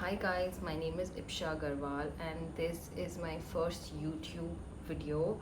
Hi guys, my name is Ipsha Garwal and this is my first YouTube video.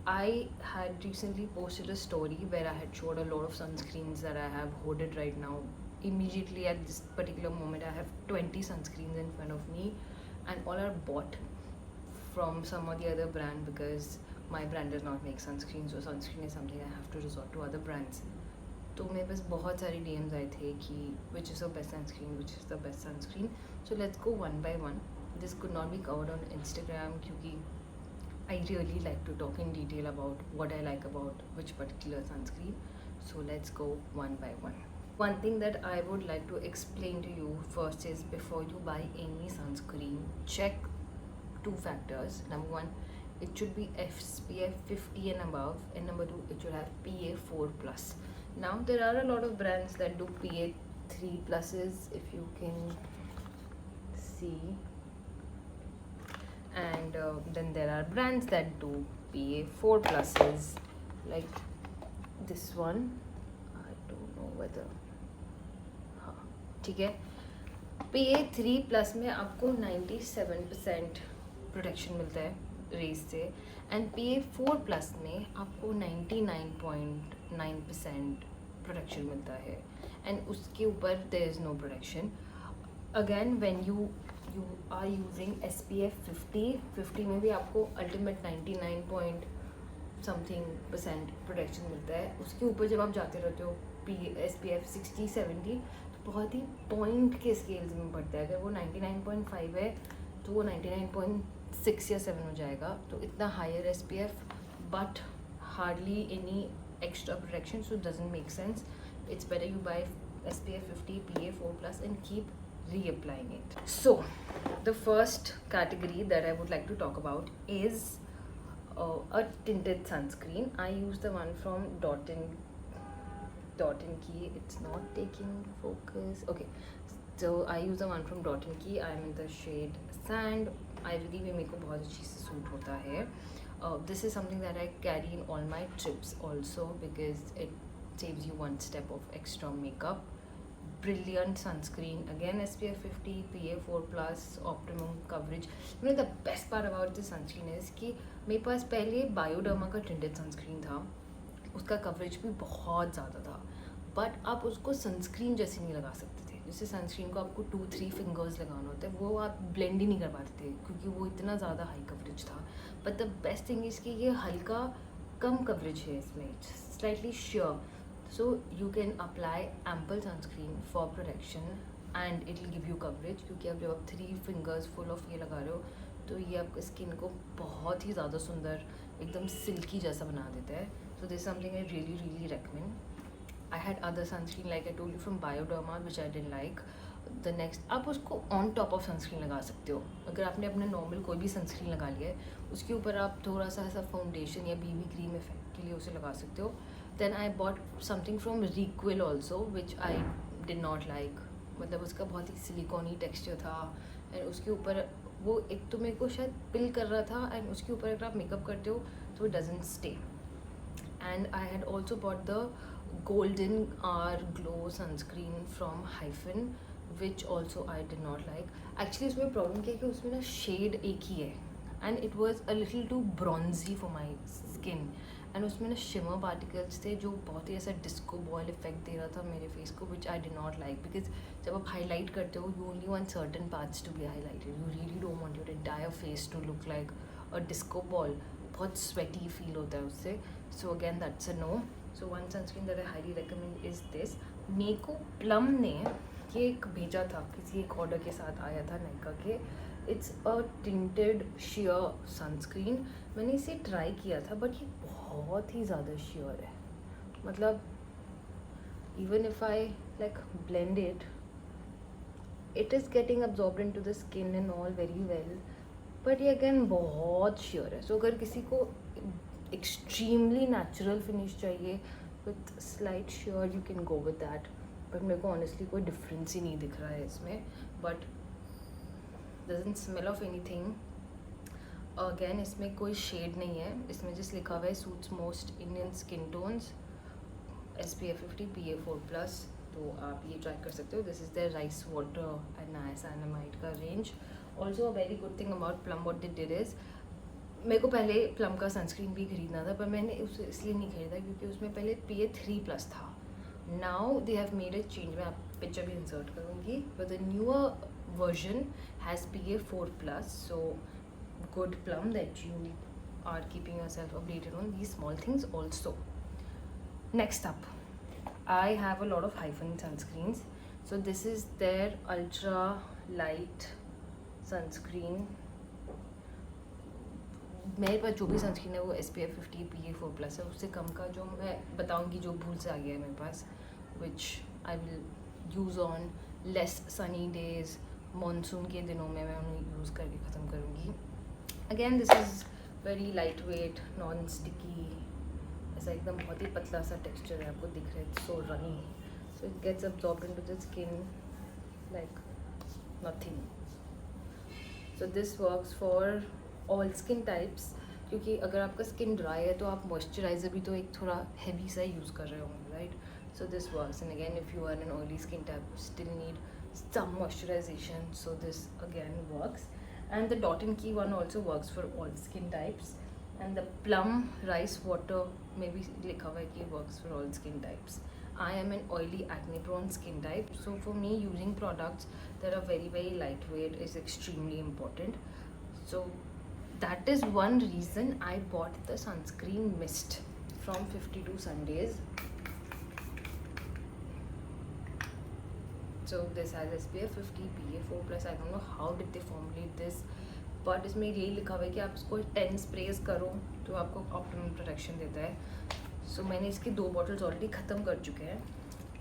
I had recently posted a story where I had showed a lot of sunscreens that I have hoarded right now. Immediately at this particular moment, I have 20 sunscreens in front of me and all are bought from some or the other brand because my brand does not make sunscreen, so sunscreen is something I have to resort to other brands. तो मेरे पास बहुत सारे DMs आए थे कि which is the best sunscreen, which is the best sunscreen. So let's go one by one. This could not be covered on Instagram क्योंकि I really like to talk in detail about what I like about which particular sunscreen. So let's go one by one. One thing that I would like to explain to you first is before you buy any sunscreen, check two factors. Number one, it should be SPF 50 and above, and number two, it should have PA4 plus. Now there are a lot of brands that do PA3 pluses, if you can see, and then there are brands that do PA4 pluses, like this one. I don't know whether हाँ ठीक है. PA3 plus में आपको 97% protection मिलता है race से, and PA4 plus में आपको 99.9% प्रोटेक्शन मिलता है, एंड उसके ऊपर there is no protection. Again when you are using SPF 50 में भी आपको अल्टीमेट 99 पॉइंट समथिंग % प्रोटेक्शन मिलता है. उसके ऊपर जब आप जाते रहते हो SPF 60-70 तो बहुत ही पॉइंट के स्केल्स में बढ़ता है. अगर वो 99.5 है तो वो 99.6 या 7 हो जाएगा. तो इतना higher SPF but hardly any extra protection, so it doesn't make sense. It's better you buy SPF 50 PA4 plus and keep reapplying it. So the first category that I would like to talk about is a tinted sunscreen. I use the one from Dot & Key. It's not taking focus. Okay, so I use the one from Dot & Key. I'm in the shade Sand. I believe ये मेरे को बहुत अच्छी से suit होता है. This is something that I carry in all my trips also because it saves you one step of extra makeup. Brilliant sunscreen. Again SPF 50 PA4 plus optimum coverage. You know the best part about this sunscreen is कि मेरे पास पहले Bioderma का tinted sunscreen था. उसका coverage भी बहुत ज़्यादा था, बट आप उसको सनस्क्रीन जैसे नहीं लगा सकते थे. जैसे सनस्क्रीन को आपको 2-3 फिंगर्स लगाना होता है, वो आप ब्लेंड ही नहीं कर पाते थे क्योंकि वो इतना ज़्यादा हाई कवरेज था. But the best thing is कि ये हल्का कम कवरेज है इसमें, slightly sure. So you can apply ample sunscreen for protection and it will give you coverage, क्योंकि अब जब आप 3 फिंगर्स फुल ऑफ ये लगा रहे हो तो ये आपकी स्किन को बहुत ही ज़्यादा सुंदर एकदम सिल्की जैसा बना देता है. So this is something I really recommend. I had other sunscreen like I told you from Bioderma which I didn't like. The next, आप उसको on top of sunscreen लगा सकते हो. अगर आपने अपने नॉर्मल कोई भी सनस्क्रीन लगा लिया है उसके ऊपर आप थोड़ा सा ऐसा फाउंडेशन या BB क्रीम इफेक्ट के लिए उसे लगा सकते हो. Then I bought something from Requil also which I did not like. मतलब उसका बहुत ही सिलिकॉनी टेक्सचर था एंड उसके ऊपर वो एक तो मेरे को शायद पिल कर रहा था, एंड उसके ऊपर अगर आप मेकअप करते हो तो it doesn't stay. And I had also bought the Golden Hour Glow sunscreen from Hyphen which also I did not like. Actually उसमें प्रॉब्लम क्या है कि उसमें ना शेड एक ही है and it was a little too bronzy for my skin, and उसमें ना shimmer particles थे जो बहुत ही ऐसा disco ball effect दे रहा था मेरे face को, which I did not like because जब आप highlight करते हो you only want certain parts to be highlighted. You really don't want your entire face to look like a disco ball. बहुत sweaty feel होता है उससे. So again that's a no. So one sunscreen that I highly recommend is this. मेरे को plum ने ये एक भेजा था, किसी एक ऑर्डर के साथ आया था नायका के. It's a tinted sheer sunscreen. मैंने इसे ट्राई किया था बट ये बहुत ही ज़्यादा sheer है. मतलब even if I like blend it, it is getting absorbed into the skin and all very well, but ये अगेन बहुत sheer है. सो अगर किसी को एक्सट्रीमली नेचुरल फिनिश चाहिए with slight sheer you can go with that. But मेरे को honestly कोई डिफरेंस ही नहीं दिख रहा है इसमें. But doesn't smell of anything. Again इसमें कोई शेड नहीं है, इसमें जस्ट लिखा हुआ है suits most Indian skin tones SPF 50 PA4 plus. तो तो आप ये ट्राई कर सकते हो. This is the rice water and niacinamide का range. Also a very good thing about Plum what they did is, मेरे को पहले प्लम का सनस्क्रीन भी खरीदना था, पर मैंने उसे इसलिए नहीं खरीदा क्योंकि उसमें पहले PA3+ था. Now they have made a change. मैं आप पिक्चर भी इंसर्ट करूँगी, but the newer version has PA4+. So good plum that you are keeping yourself updated on these small things also. Next up, I have a lot of Hyphen sunscreens. So this is their ultra light sunscreen. मेरे पास जो भी sunscreen है वो SPF 50 PA4+ है. उससे कम का जो मैं बताऊंगी जो भूल से आ गया है मेरे पास, which I will use on less sunny days. Monsoon के दिनों में मैं उन्हें यूज़ करके ख़त्म करूँगी. Again this is very light weight, non sticky, ऐसा एकदम बहुत ही पतला सा टेक्सचर है. आपको दिख रहा है, so runny, so it gets absorbed into the skin like nothing. So this works for all skin types, क्योंकि अगर आपका स्किन ड्राई है तो आप मॉइस्चराइज़र भी तो एक थोड़ा हैवी सा यूज़ कर रहे होंगे, right? So this works. And again if you are an oily skin type still need some moisturization, so this again works. And the Dot & Key one also works for all skin types. And the Plum Rice Water maybe likha hua hai ki works for all skin types. I am an oily acne prone skin type, so for me using products that are very very lightweight is extremely important. So that is one reason I bought the sunscreen mist from 52 Sundays. So this has SPF 50 PA4+. I don't know how did they formulate this, but इसमें यही लिखा हुआ है कि आप इसको 10 sprays करो तो आपको ऑप्टिमम प्रोटेक्शन देता है. सो मैंने इसकी 2 बॉटल्स ऑलरेडी ख़त्म कर चुके हैं.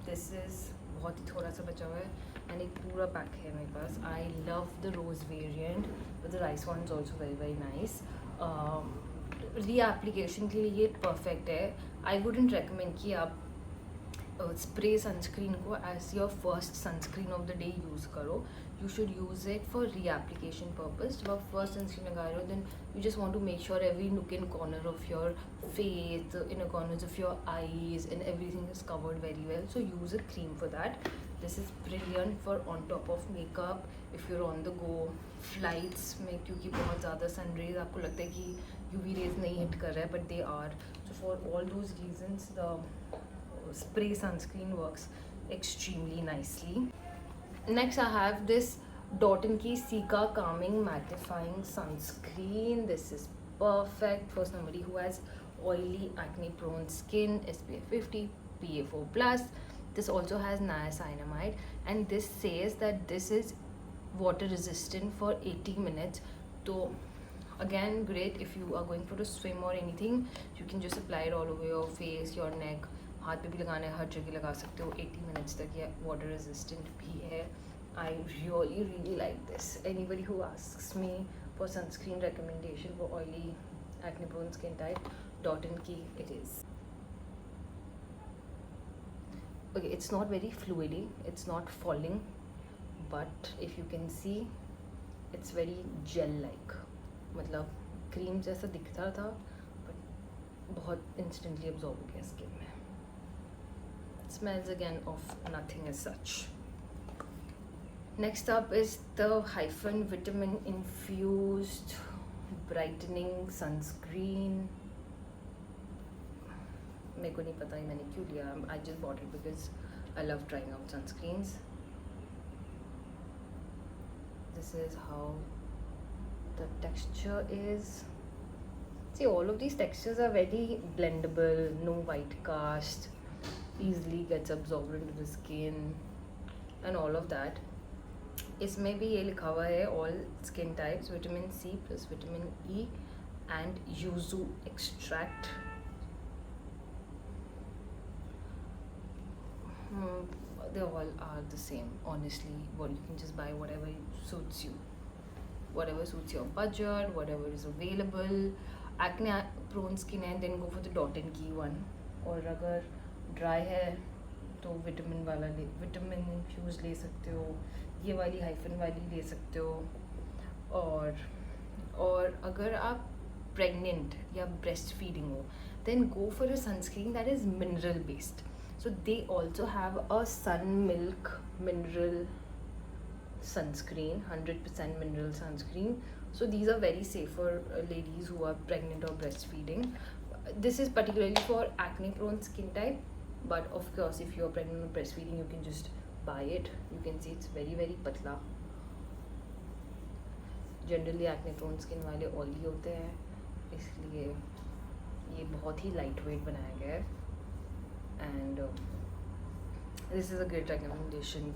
दिस इज़ बहुत ही थोड़ा सा बचा हुआ है एंड एक पूरा पैक है मेरे पास. I love the rose variant, but the rice one is also very very nice. Reapplication के लिए ये परफेक्ट है. आई वुडेंट रिकमेंड कि आप स्प्रे सनस्क्रीन को as your first sunscreen of the day use करो. You should use it for reapplication purpose. जब आप फर्स्ट सनस्क्रीन लगा रहे हो then you just want to make sure every nook in corner of your face, in a corners of your eyes and everything is covered very well. So use a cream for that. This is brilliant for on top of makeup if you're on the go, flights में, क्योंकि बहुत ज़्यादा sun rays आपको लगता है कि UV raise नहीं hit कर रहा है, but they are. So for all those reasons the spray sunscreen works extremely nicely. Next I have this Dot & Key Cica Calming Mattifying Sunscreen. This is perfect for somebody who has oily acne prone skin. SPF 50 PA4+. This also has niacinamide and this says that this is water resistant for 80 minutes. So again great if you are going for a swim or anything, you can just apply it all over your face, your neck, हाथ पे भी लगाना है, हर जगह लगा सकते हो. 80 minutes तक ये वाटर रेजिस्टेंट भी है. I really really like this. Anybody who asks me for sunscreen recommendation for oily acne prone skin type, Dot & Key it is. Okay, it's not very fluidy, it's not falling, but if you can see it's very gel like. मतलब cream जैसा दिखता था but बहुत instantly absorb हो गया skin में. Smells again of nothing as such. Next up is the Hyphen Vitamin Infused Brightening Sunscreen. मेरे को नहीं पता ही मैंने क्यों लिया. I just bought it because I love trying out sunscreens. This is how the texture is. See, all of these textures are very blendable, no white cast, easily gets absorbed into the skin and all of that. इसमें भी ये लिखा हुआ है all skin types, vitamin C plus vitamin E and yuzu extract. They all are the same honestly. Well, you can just buy whatever suits you, whatever suits your budget, whatever is available. Acne prone skin है then go for the Dot & Key one. और अगर dry है तो vitamin वाला vitamin infuse ले सकते हो. ये वाली हाइफन वाली ले सकते हो. और अगर आप प्रेग्नेंट या ब्रेस्ट फीडिंग हो then go for a sunscreen that is mineral based. So they also have a Sun Milk mineral sunscreen, 100% mineral sunscreen. So these are very safe for ladies who are pregnant or breastfeeding. This is particularly for acne prone skin type, but of course if you're pregnant or breastfeeding you can just buy it. You can see it's very patla. Generally acne prone skin वाले oily होते हैं, इसलिए ये बहुत ही light weight बनाया गया है. And this is a great recommendation.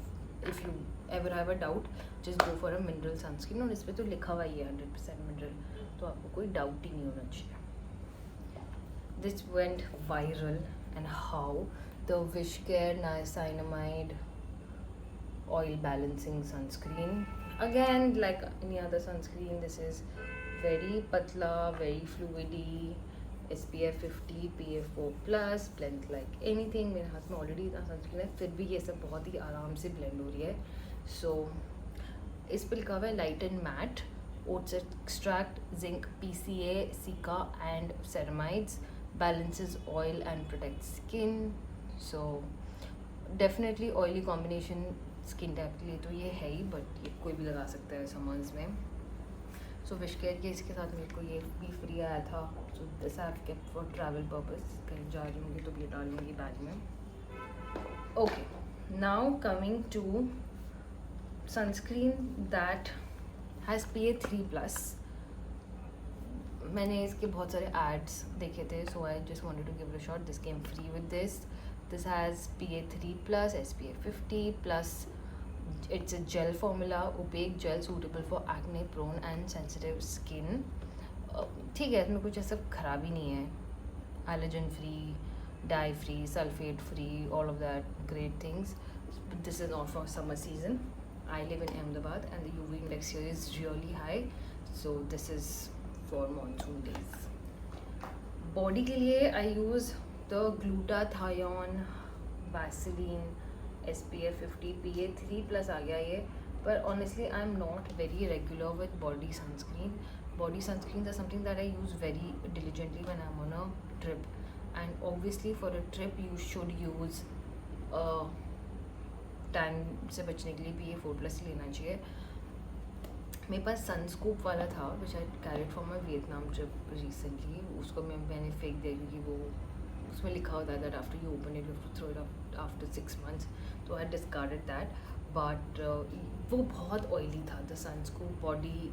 If you ever have a doubt just go for a mineral sunscreen. और इस पर तो लिखा हुआ ही है 100% मिनरल, तो आपको कोई डाउट ही नहीं होना चाहिए. This went viral and how the wish care niacinamide oil balancing sunscreen. Again, like any other sunscreen, this is very patla, very fluidy, SPF 50, PA 4+, blend like anything. मेरे हाथ में ऑलरेडी इतना सनस्क्रीन है, फिर भी ये सब बहुत ही आराम से ब्लेंड हो रही है. सो इस पर लिखा हुआ है light and matte, oats extract, zinc, PCA, Cica and ceramides, balances oil and protects skin. So definitely oily combination skin type के लिए तो ये है ही, बट ये कोई भी लगा सकता है समर्स में. सो विश केयर के इसके साथ मेरे को ये भी फ्री आया था. So this I have kept for travel purpose. कहीं जा रही होंगी तो भी डाल लूँगी बैग में. Okay, now coming to sunscreen that has PA 3+. मैंने इसके बहुत सारे एड्स देखे थे, so I just wanted to give it a shot. This came free with this. This has PA 3+, SPF 50+. It's a gel formula, opaque gel suitable for acne prone and sensitive skin. ठीक है, इसमें कुछ ऐसा खराबी नहीं है. Allergen free, dye free, sulfate free, all of that great things. But this is not for summer season. I live in Ahmedabad and the UV index here is really high. So this is for monsoon days. Body के लिए I use the glutathione Vaseline SPF 50 PA 3+ आ गया ये. पर honestly I am not very regular with body sunscreen. Body sunscreens are something that I use very diligently when I'm on a trip, and obviously for a trip you should use tan से बचने के लिए PA 4+ लेना चाहिए. मेरे पास सनस्कूप वाला था which I carried for my Vietnam trip recently. उसको मैंने फेंक दिया क्योंकि वो उसमें लिखा होता है that after you open it you throw it after 6 months. तो आई डिस्कार्डेड दैट. बट वो बहुत ऑयली था. The Sunscoop body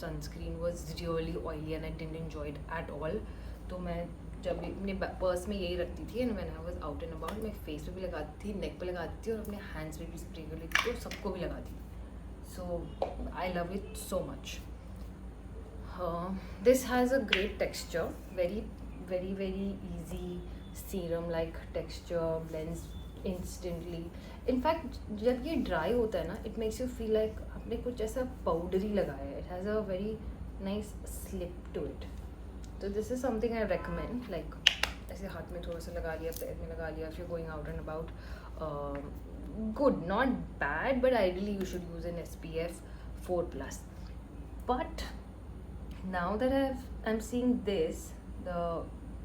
sunscreen was really oily and I didn't enjoy it at all. तो मैं जब अपने पर्स में यही रखती थी and when I was out and about मैं फेस पे भी लगाती थी, नेक पे लगाती थी और अपने हैंड्स पे भी स्प्रे कर लेती थी और सबको भी लगाती थी. So I love it so much. This has a great texture, very easy serum like texture, blends instantly. In fact जब ये dry होता है ना, it makes you feel like आपने कुछ ऐसा powdery लगाया है. It has a very nice slip to it. So this is something I recommend. Like ऐसे हाथ में थोड़ा सा लगा लिया, पैर में लगा लिया, if you're going out and about. Good, not bad, but ideally you should use an SPF 4+. But now that I'm seeing this, the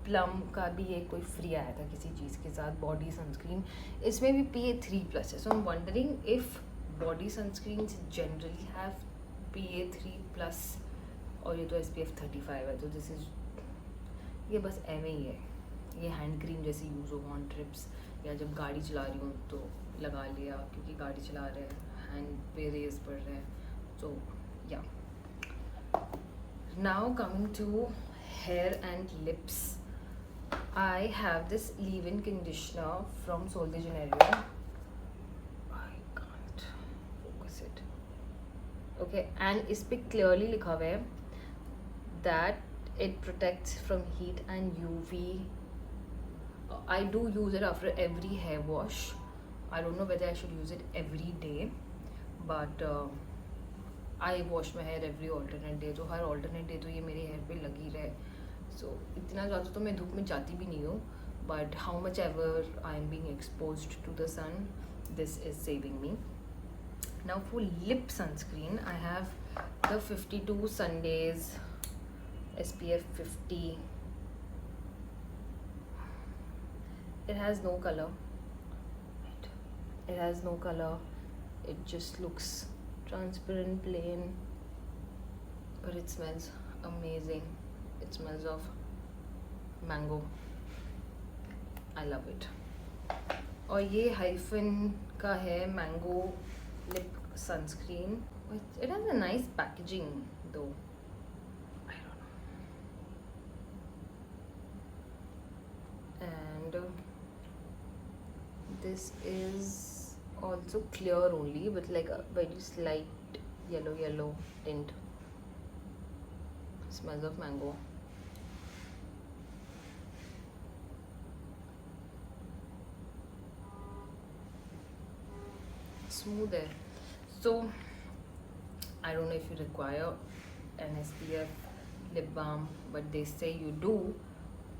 Plum का भी एक कोई फ्री आया था किसी चीज़ के साथ बॉडी सनस्क्रीन. इसमें भी PA 3+ है. So I'm wondering if body sunscreens generally have PA 3+, और ये तो SPF 35 है. तो दिस इज ये बस एवे ही है. ये हैंड क्रीम जैसे यूज़ हो ऑन ट्रिप्स या जब गाड़ी चला रही हूँ तो लगा लिया क्योंकि गाड़ी चला रहे हैं, हैंड पे रेज पड़ रहे हैं. तो या now coming to hair and lips, I have this leave in conditioner from Sol de Janeiro. I can't focus it. Okay, and इस पे क्लियरली लिखा हुआ है that it protects from heat and UV. I do use it after every hair wash. I don't know whether I should use it every day, but I wash my hair every alternate day. तो हर alternate day तो ये मेरे hair पे लगी रहे. So इतना ज़्यादा तो मैं धूप में जाती भी नहीं हूँ, but how much ever I am being exposed to the sun, this is saving me. Now for lip sunscreen, I have the 52 Sundays SPF 50. It has no color. it has no color, it just looks transparent, plain, but it smells amazing. It smells of mango. I love it. और ये hyphen का है mango lip sunscreen. It has a nice packaging though. I don't know. And this is also clear only with like a very slight yellow tint. Smells of mango. Smooth है. So I don't know if you require an SPF lip balm, but they say you do.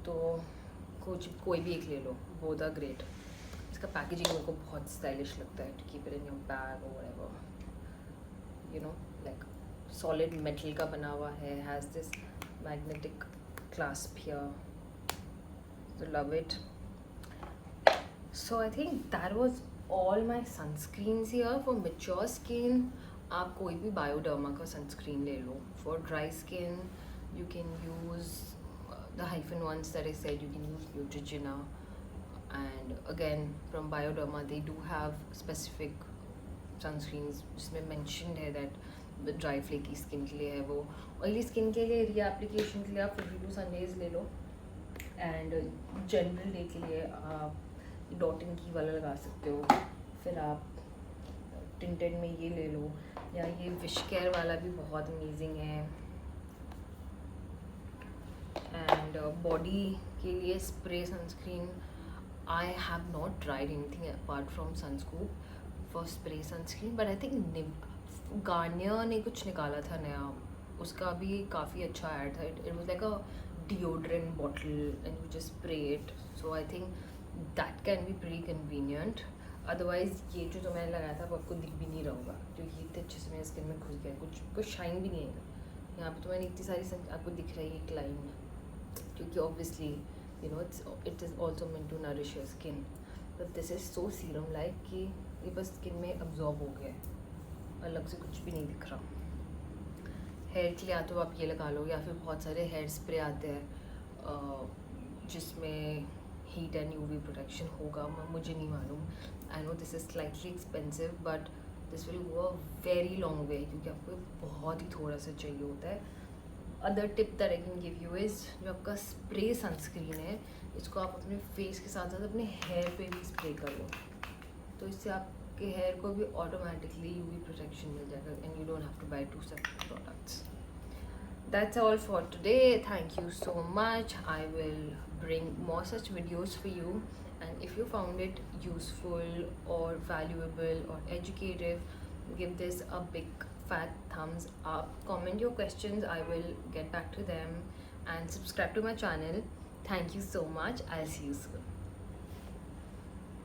तो कोई भी एक ले लो, both are great. इसका packaging मेरे को बहुत स्टाइलिश लगता है. To keep it in your bag or whatever, you know, like solid metal का बना हुआ है, has this magnetic clasp here, so love it. So I think that was all my sunscreens here. For mature skin आप कोई भी Bioderma का sunscreen ले लो. For dry skin you can use the hyphen ones that I said. You can use Neutrogena, and again from Bioderma they do have specific sunscreens जिसमें mentioned है that the dry flaky skin के लिए है वो. Oily skin के लिए reapplication के लिए आप 52 Sundays ले लो, and general day के लिए आप डॉट एंड की वाला लगा सकते हो. फिर आप टिंटेड में ये ले लो, या ये विश केयर वाला भी बहुत अमेजिंग है. एंड बॉडी के लिए spray sunscreen I have not tried anything apart from Sunscoop for spray sunscreen, but I think Garnier ने कुछ निकाला था नया, उसका भी काफ़ी अच्छा ऐड था. It was like a deodorant bottle and you just spray it. So I think that can be pretty convenient. Otherwise ये जो मैंने लगाया था वो आपको दिख भी नहीं रहा होगा, क्योंकि इतने अच्छे से मेरे स्किन में घुस गया, कुछ शाइन भी नहीं है. यहाँ पे तो मैंने इतनी सारी आपको दिख रही है एक लाइन, क्योंकि obviously you know it is also meant to nourish your skin, but this is so serum like कि ये बस स्किन में अब्जॉर्ब हो गया है, अलग से कुछ भी नहीं दिख रहा. हेयर के लिए या तो आप ये लगा लो, या फिर बहुत सारे हेयर स्प्रे आते हैं जिसमें हीट एंड यूवी प्रोटेक्शन होगा, मुझे नहीं मालूम. I know this is slightly expensive, but this will go a very long way, क्योंकि आपको बहुत ही थोड़ा सा चाहिए होता है. Other tip that I can give you is, जो आपका स्प्रे सनस्क्रीन है, इसको आप अपने फेस के साथ साथ अपने हेयर पे भी स्प्रे कर लो, तो इससे आपके हेयर को भी ऑटोमेटिकली यूवी प्रोटेक्शन मिल जाएगा, and you don't have to buy 2 separate products. That's all for today. Thank you so much. I will bring more such videos for you, and if you found it useful or valuable or educative, give this a big fat thumbs up. Comment your questions, I will get back to them, and subscribe to my channel. Thank you so much. I'll see you soon.